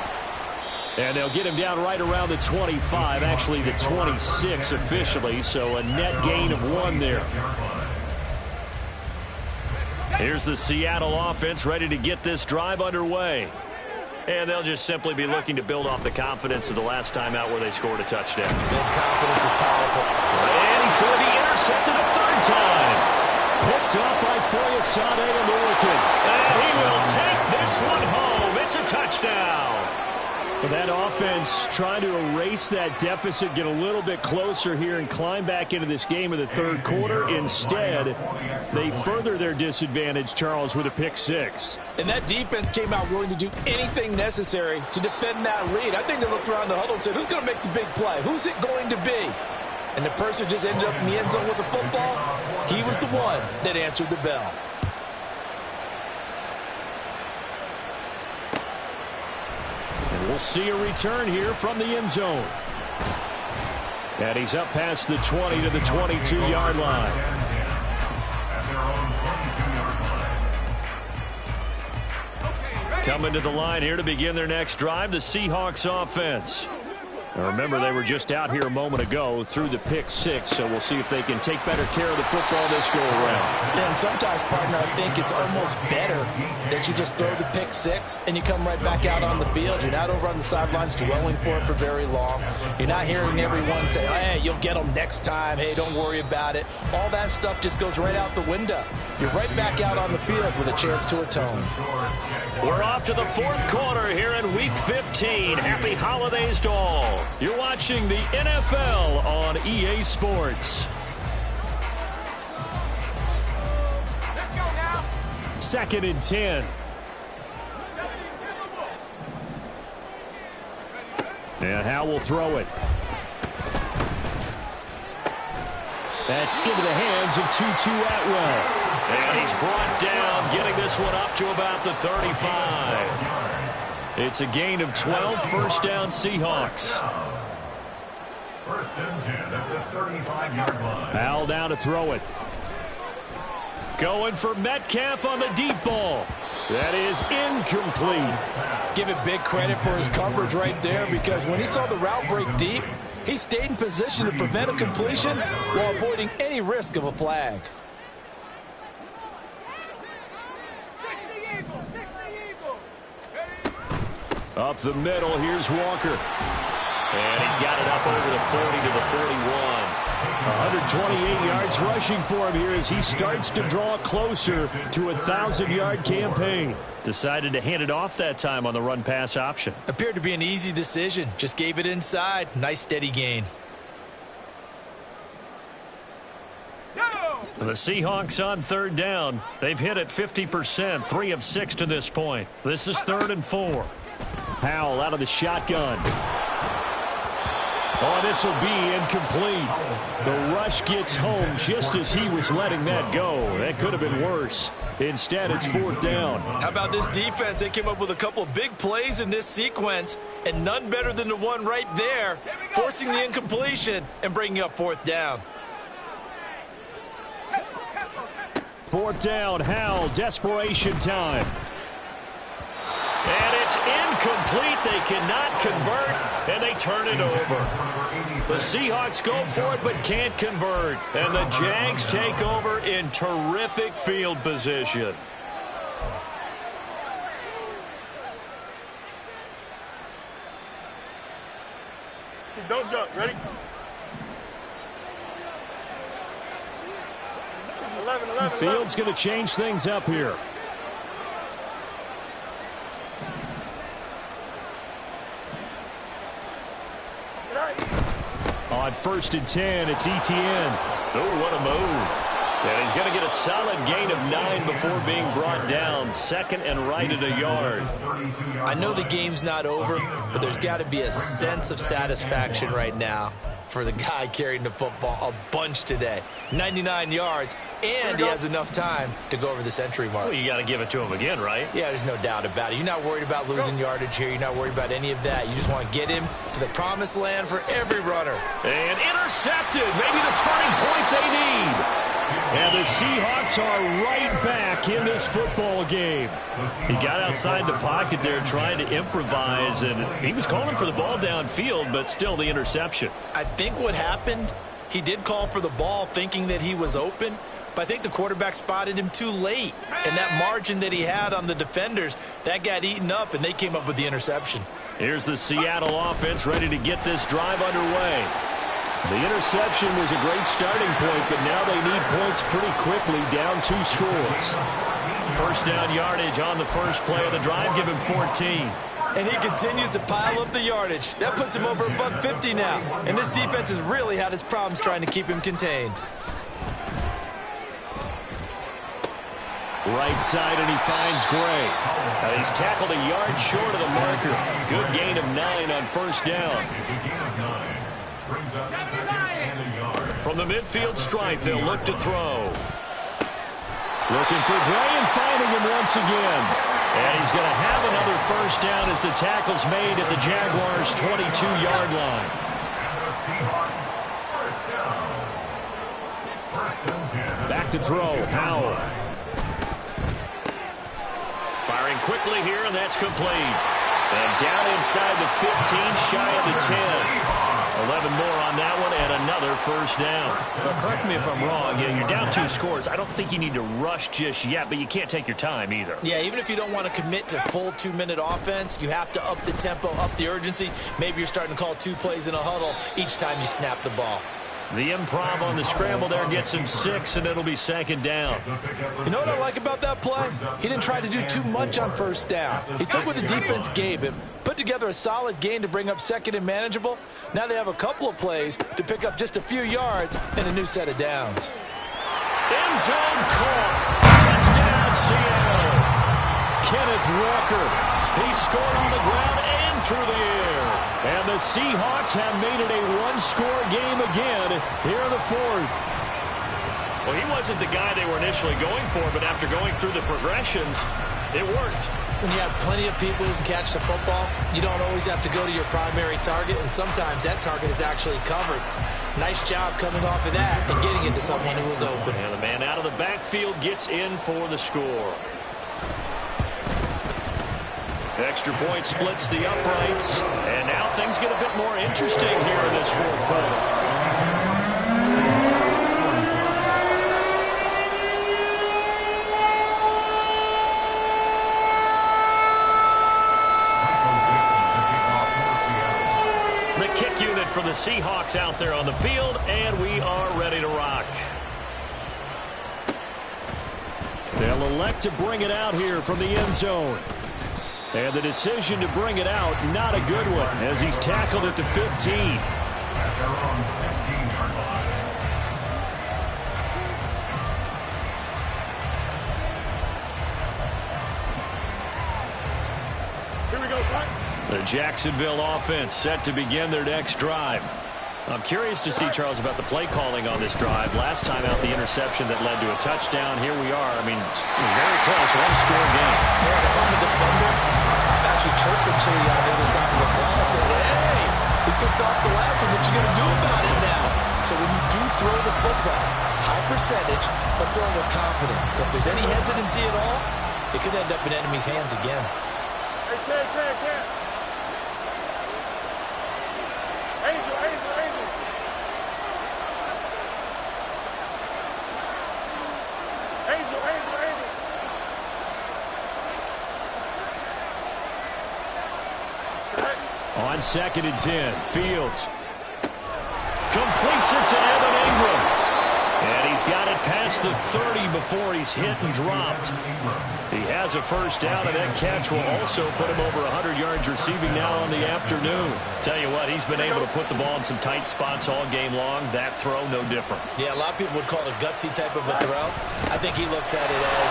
And they'll get him down right around the 25, actually the 26 officially, so a net gain of 1 there. Here's the Seattle offense ready to get this drive underway. And they'll just simply be looking to build off the confidence of the last time out where they scored a touchdown. Big confidence is powerful. And he's going to be intercepted a third time. Picked up by Foyesade and Orkin. And he will take this one home. It's a touchdown. That offense trying to erase that deficit, get a little bit closer here and climb back into this game in the third quarter. Instead, they further their disadvantage, Charles, with a pick six. And that defense came out willing to do anything necessary to defend that lead. I think they looked around the huddle and said, who's going to make the big play? Who's it going to be? And the person just ended up in the end zone with the football. He was the one that answered the bell. And we'll see a return here from the end zone. And he's up past the 20 to the 22-yard line. Coming to the line here to begin their next drive, the Seahawks offense. Now remember, they were just out here a moment ago through the pick six, so we'll see if they can take better care of the football this go around. Yeah, and sometimes, partner, I think it's almost better that you just throw the pick six and you come right back out on the field. You're not over on the sidelines dwelling for it for very long. You're not hearing everyone say, hey, you'll get them next time. Hey, don't worry about it. All that stuff just goes right out the window. You're right back out on the field with a chance to atone. We're off to the fourth quarter here in Week 15. Happy holidays to all. You're watching the NFL on EA Sports. Let's go now. 2nd and 10. And Howell will throw it. That's into the hands of Tutu Atwell. And he's brought down, getting this one up to about the 35. It's a gain of 12, first down Seahawks. First and 10 at the 35-yard line. Howell down to throw it. Going for Metcalf on the deep ball. That is incomplete. Give it big credit for his coverage right there, because when he saw the route break deep, he stayed in position to prevent a completion while avoiding any risk of a flag. Up the middle, here's Walker. And he's got it up over the 40 to the 41. 128 yards rushing for him here as he starts to draw closer to a 1,000-yard campaign. Decided to hand it off that time on the run-pass option. Appeared to be an easy decision. Just gave it inside. Nice steady gain. The Seahawks on third down. They've hit it 50%, 3 of 6 to this point. This is 3rd and 4. Howell out of the shotgun. Oh, this will be incomplete. The rush gets home just as he was letting that go. That could have been worse. Instead, it's 4th down. How about this defense? They came up with a couple of big plays in this sequence, and none better than the one right there, forcing the incompletion and bringing up 4th down. 4th down, Howell, desperation time. And it's incomplete. They cannot convert, and they turn it over. The Seahawks go for it but can't convert. And the Jags take over in terrific field position. Don't jump. Ready? 11. Field's going to change things up here. On 1st and 10, it's Etienne. Oh, what a move. And he's going to get a solid gain of 9 before being brought down. 2nd and right at a yard. I know the game's not over, but there's got to be a sense of satisfaction right now for the guy carrying the football a bunch today. 99 yards, and he has enough time to go over the century mark. Well, you got to give it to him again, right? Yeah, there's no doubt about it. You're not worried about losing yardage here. You're not worried about any of that. You just want to get him to the promised land for every runner. And intercepted. Maybe the turning point they need. And the Seahawks are right back in this football game. He got outside the pocket there trying to improvise, and he was calling for the ball downfield, but still the interception. I think what happened, he did call for the ball thinking that he was open, but I think the quarterback spotted him too late. And that margin that he had on the defenders, that got eaten up, and they came up with the interception. Here's the Seattle offense ready to get this drive underway. The interception was a great starting point, but now they need points pretty quickly, down 2 scores. First down yardage on the first play of the drive, give him 14. And he continues to pile up the yardage. That puts him over $150 now. And this defense has really had its problems trying to keep him contained. Right side, and he finds Gray. He's tackled a yard short of the marker. Good gain of 9 on first down. It's a gain of 9. Brings up 2nd and a yard. From the midfield stripe, they'll look to throw. Looking for Gray and finding him once again. And he's going to have another first down as the tackle's made at the Jaguars' 22-yard line. And the Seahawks, first down. First and 10. Back to throw, Howell. Firing quickly here, and that's complete. And down inside the 15, shy of the 10. 11 more on that one, and another first down. Well, correct me if I'm wrong. Yeah, you're down 2 scores. I don't think you need to rush just yet, but you can't take your time either. Yeah, even if you don't want to commit to full 2-minute offense, you have to up the tempo, up the urgency. Maybe you're starting to call 2 plays in a huddle each time you snap the ball. The improv on the scramble there gets him 6, and it'll be 2nd down. You know what I like about that play? He didn't try to do too much on first down. He took what the defense gave him, put together a solid gain to bring up 2nd and manageable. Now they have a couple of plays to pick up just a few yards and a new set of downs. End zone caught. Touchdown, Seattle. Kenneth Walker. He scored on the ground and through the air. And the Seahawks have made it a 1-score game again here in the 4th. Well, he wasn't the guy they were initially going for, but after going through the progressions, it worked. When you have plenty of people who can catch the football, you don't always have to go to your primary target, and sometimes that target is actually covered. Nice job coming off of that and getting it to someone who was open. And the man out of the backfield gets in for the score. Extra point splits the uprights, and now things get a bit more interesting here in this 4th quarter. For the Seahawks out there on the field, and we are ready to rock. They'll elect to bring it out here from the end zone. And the decision to bring it out, not a good one, as he's tackled at the 15. At their own 15-yard line. Here we go, son. The Jacksonville offense set to begin their next drive. I'm curious to see, Charles, about the play calling on this drive. Last time out, the interception that led to a touchdown. Here we are. I mean, very close, 1-score game. Yeah, if I'm a defender, I'm actually chirping Chili on the other side of the ball and saying, hey, we picked off the last one. What you going to do about it now? So when you do throw the football, high percentage, but throw with confidence. If there's any hesitancy at all, it could end up in enemy's hands again. Hey, Ken. Angel. On 2nd and 10, Fields completes it to Evan Ingram. And he's got it past the 30 before he's hit and dropped. He has a first down, and that catch will also put him over 100 yards receiving now on the afternoon. Tell you what, he's been able to put the ball in some tight spots all game long. That throw, no different. Yeah, a lot of people would call it a gutsy type of a throw. I think he looks at it as,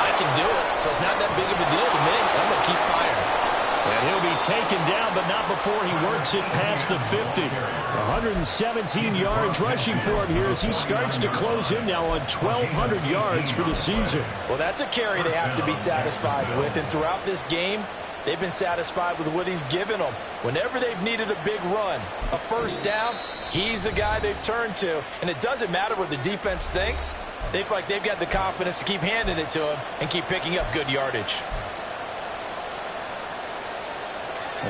I can do it, so it's not that big of a deal to me. I'm going to keep firing. And he'll be taken down, but not before he works it past the 50. 117 yards rushing for him here as he starts to close in now on 1,200 yards for the season. Well, that's a carry they have to be satisfied with. And throughout this game, they've been satisfied with what he's given them. Whenever they've needed a big run, a first down, he's the guy they've turned to. And it doesn't matter what the defense thinks. They feel like they've got the confidence to keep handing it to him and keep picking up good yardage.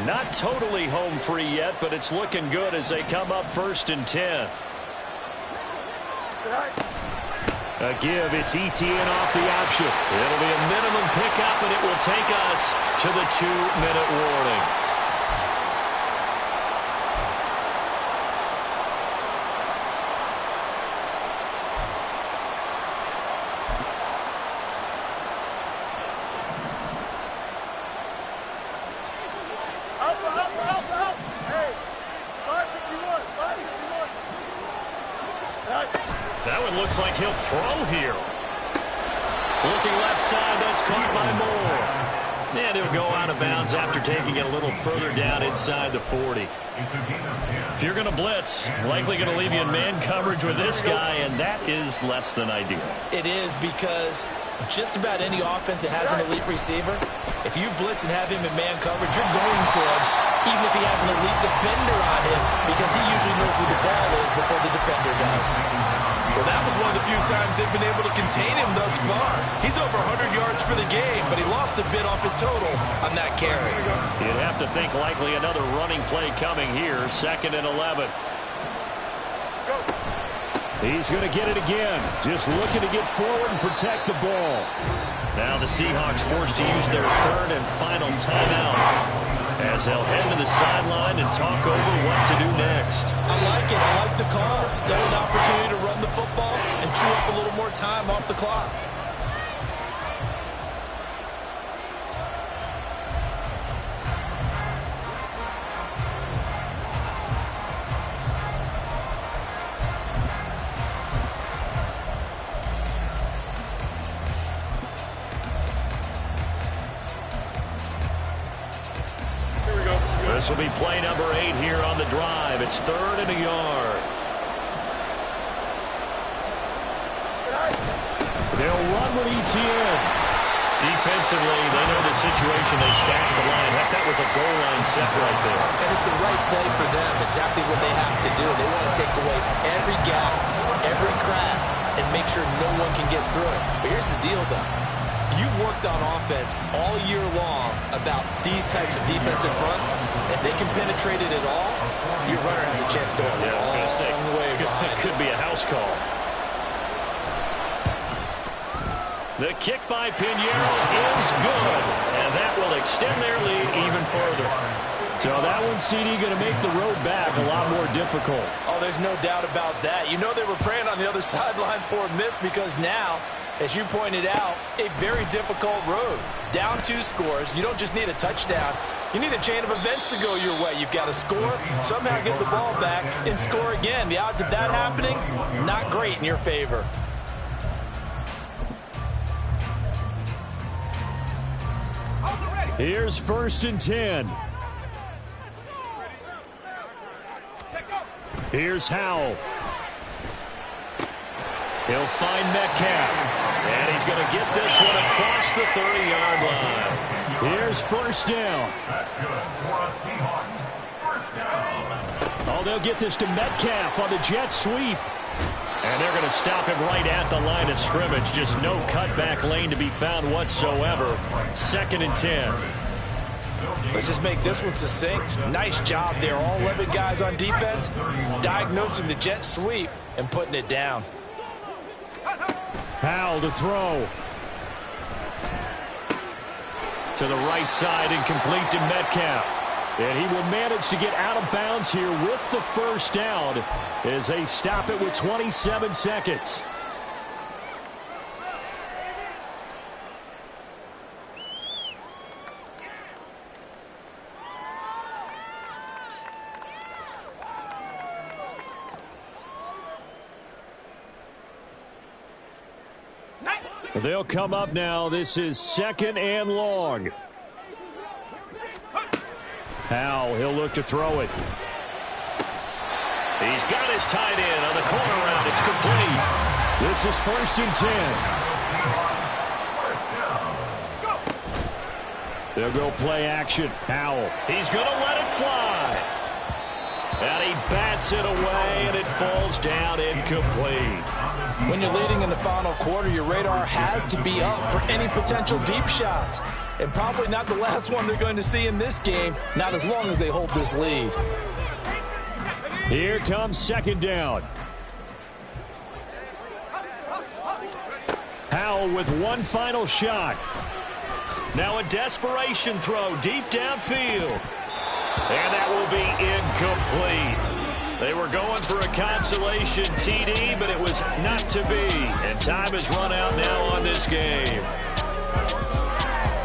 Not totally home free yet, but it's looking good as they come up 1st and 10. A give, it's ETN off the option. It'll be a minimum pickup, and it will take us to the 2-minute warning. That one looks like he'll throw here. Looking left side, that's caught by Moore. And he'll go out of bounds after taking it a little further down inside the 40. If you're going to blitz, likely going to leave you in man coverage with this guy, and that is less than ideal. It is, because just about any offense that has an elite receiver, if you blitz and have him in man coverage, you're going to him, even if he has an elite defender on him, because he usually knows where the ball is before the defender does. Well, that was one of the few times they've been able to contain him thus far. He's over 100 yards for the game, but he lost a bit off his total on that carry. You'd have to think likely another running play coming here, 2nd and 11. He's going to get it again, just looking to get forward and protect the ball. Now the Seahawks forced to use their 3rd and final timeout, as they'll head to the sideline and talk over what to do next. I like it. I like the call. Still an opportunity to run the football and chew up a little more time off the clock. This will be play number 8 here on the drive. It's 3rd and a yard. They'll run with ETN. Defensively, they know the situation. They stack the line. Heck, that was a goal line set right there. And it's the right play for them. Exactly what they have to do. They want to take away every gap, every crack, and make sure no one can get through it. But here's the deal, though. You've worked on offense all year long about these types of defensive fronts. If they can penetrate it at all, your runner has a chance to go a long way behind. It could be a house call. The kick by Pinheiro is good, and that will extend their lead even further. So that one, CD, going to make the road back a lot more difficult. Oh, there's no doubt about that. You know they were praying on the other sideline for a miss, because now, as you pointed out, a very difficult road. Down 2 scores. You don't just need a touchdown. You need a chain of events to go your way. You've got to score, somehow get the ball back, and score again. The odds of that happening, not great in your favor. Here's 1st and 10. Here's Howell. He'll find Metcalf. And he's going to get this one across the 30-yard line. Here's 1st down. That's good for the Seahawks. 1st down. Oh, they'll get this to Metcalf on the jet sweep. And they're going to stop him right at the line of scrimmage. Just no cutback lane to be found whatsoever. 2nd and 10. Let's just make this one succinct. Nice job there. All 11 guys on defense diagnosing the jet sweep and putting it down. Howell to throw. To the right side and complete to Metcalf. And he will manage to get out of bounds here with the 1st down as they stop it with 27 seconds. They'll come up now. This is 2nd and long. Howell, he'll look to throw it. He's got his tight end on the corner route. It's complete. This is 1st and 10. They'll go play action. Howell. He's going to let it fly. And he bats it away, and it falls down incomplete. When you're leading in the final quarter, your radar has to be up for any potential deep shots. And probably not the last one they're going to see in this game, not as long as they hold this lead. Here comes 2nd down. Bell with one final shot. Now a desperation throw deep downfield. And that will be incomplete. They were going for a consolation TD, but it was not to be. And time has run out now on this game.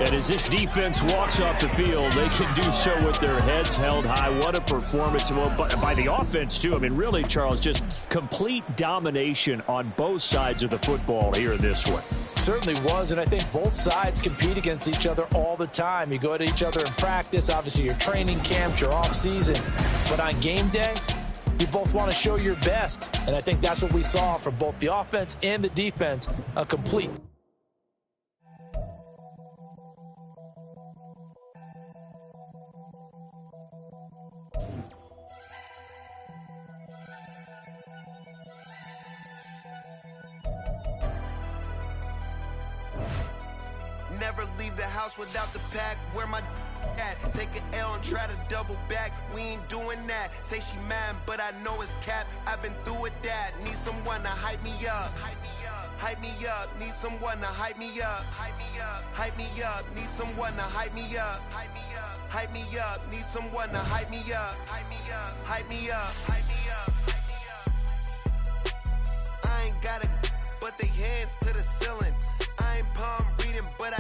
And as this defense walks off the field, they can do so with their heads held high. What a performance. Well, by the offense, too. I mean, really, Charles, just complete domination on both sides of the football here in this one. Certainly was, and I think both sides compete against each other all the time. You go to each other in practice, obviously your training camps, your off season, but on game day, you both want to show your best, and I think that's what we saw from both the offense and the defense, a complete. Never leave the house without the pack. Where my at? Take an L and try to double back. We ain't doing that. Say she mad, but I know it's cap. I've been through with that. Need someone to hype me up. Hype me up. Need someone to hype me up. Hype me up. Hype me up. Need someone to hype me up. Hype me up. Hype me up. Need someone to hype me up. Hype me up. Hype me up. Hype me up. I ain't got it, but they hands to the ceiling. I ain't palm reading, but I